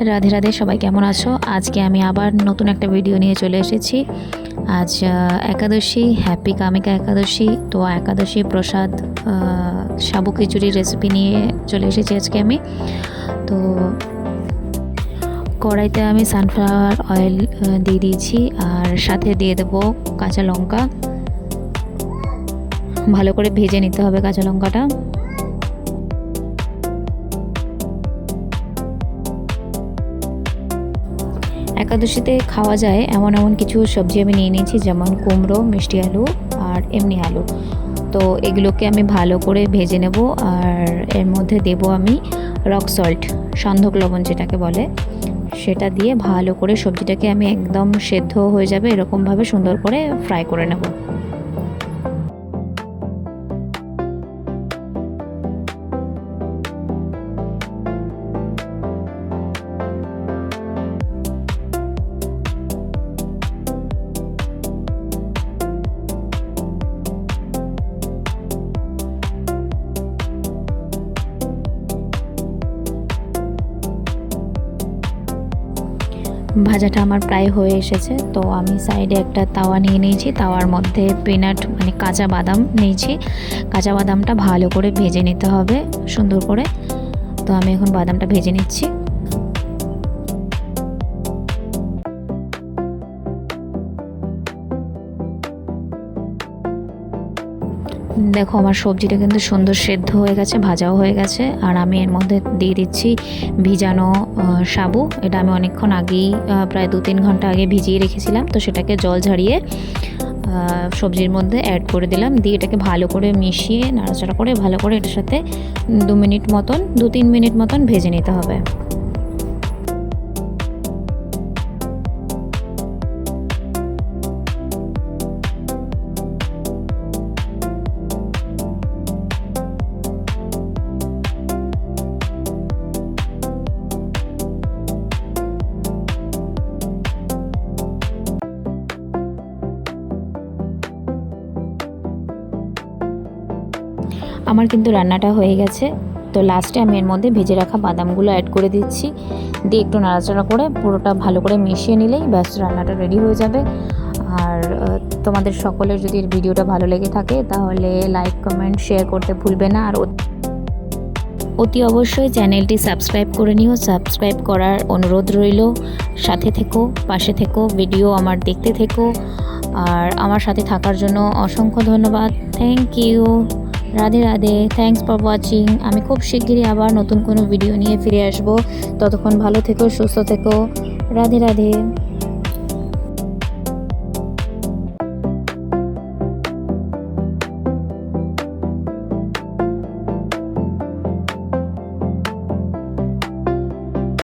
রাধে রাধে, সবাই কেমন আছো? আজকে আমি আবার নতুন একটা ভিডিও নিয়ে চলে এসেছি। আজ একাদশী, হ্যাপি কামিকা একাদশী। তো একাদশী প্রসাদ সাবু খিচুড়ির রেসিপি নিয়ে চলে এসেছি আজকে আমি। তো কড়াইতে আমি সানফ্লাওয়ার অয়েল দিয়ে দিয়েছি, আর সাথে দিয়ে দেবো কাঁচা লঙ্কা। ভালো করে ভেজে নিতে হবে কাঁচা লঙ্কাটা। একাদশীতে খাওয়া যায় এমন এমন কিছু সবজি আমি নিয়ে নিয়েছি, যেমন কুমড়ো, মিষ্টি আলু আর এমনি আলু। তো এগুলোকে আমি ভালো করে ভেজে নেব, আর এর মধ্যে দেব আমি রক সল্ট, সন্ধক লবণ যেটাকে বলে, সেটা দিয়ে ভালো করে সবজিটাকে আমি একদম সেদ্ধ হয়ে যাবে এরকমভাবে সুন্দর করে ফ্রাই করে নেব। ভাজাটা আমার প্রায় হয়ে এসেছে। তো আমি সাইডে একটা তাওয়া নিয়ে নিয়েছি, তাওয়ার মধ্যে পিনাট মানে কাঁচা বাদাম নিয়েছি। কাঁচা বাদামটা ভালো করে ভেজে নিতে হবে সুন্দর করে। তো আমি এখন বাদামটা ভেজে নিচ্ছি। দেখো আমার সবজিটা কিন্তু সুন্দর সেদ্ধ হয়ে গেছে, ভাজাও হয়ে গেছে। আর আমি এর মধ্যে দিয়ে দিচ্ছি ভিজানো সাবু। এটা আমি অনেকক্ষণ আগেই, প্রায় 2-3 ঘন্টা আগে ভিজিয়ে রেখেছিলাম। তো সেটাকে জল ঝরিয়ে সবজির মধ্যে অ্যাড করে দিলাম, দিয়ে এটাকে ভালো করে মিশিয়ে নাড়াচাড়া করে ভালো করে এটার সাথে 2-3 মিনিট মতন ভেজে নিতে হবে। আমার কিন্তু রান্নাটা হয়ে গেছে। তো লাস্টে আমি এর মধ্যে ভেজে রাখা বাদামগুলো অ্যাড করে দিচ্ছি, দিয়ে একটু নাড়াচাড়া করে পুরোটা ভালো করে মিশিয়ে নিলেই ব্যাস রান্নাটা রেডি হয়ে যাবে। আর তোমাদের সকলের যদি ভিডিওটা ভালো লেগে থাকে তাহলে লাইক, কমেন্ট, শেয়ার করতে ভুলবে না। আর অতি অবশ্যই চ্যানেলটি সাবস্ক্রাইব করে নিও। সাবস্ক্রাইব করার অনুরোধ রইল। সাথে থেকো, পাশে থেকো, ভিডিও আমার দেখতে থেকো। আর আমার সাথে থাকার জন্য অসংখ্য ধন্যবাদ। Thank you. Radhe Radhe, thanks for watching. আমি খুব শিগগিরই আবার নতুন কোনো ভিডিও নিয়ে ফিরে আসব। ততক্ষণ ভালো থেকো, সুস্থ থেকো। রাধে রাধে।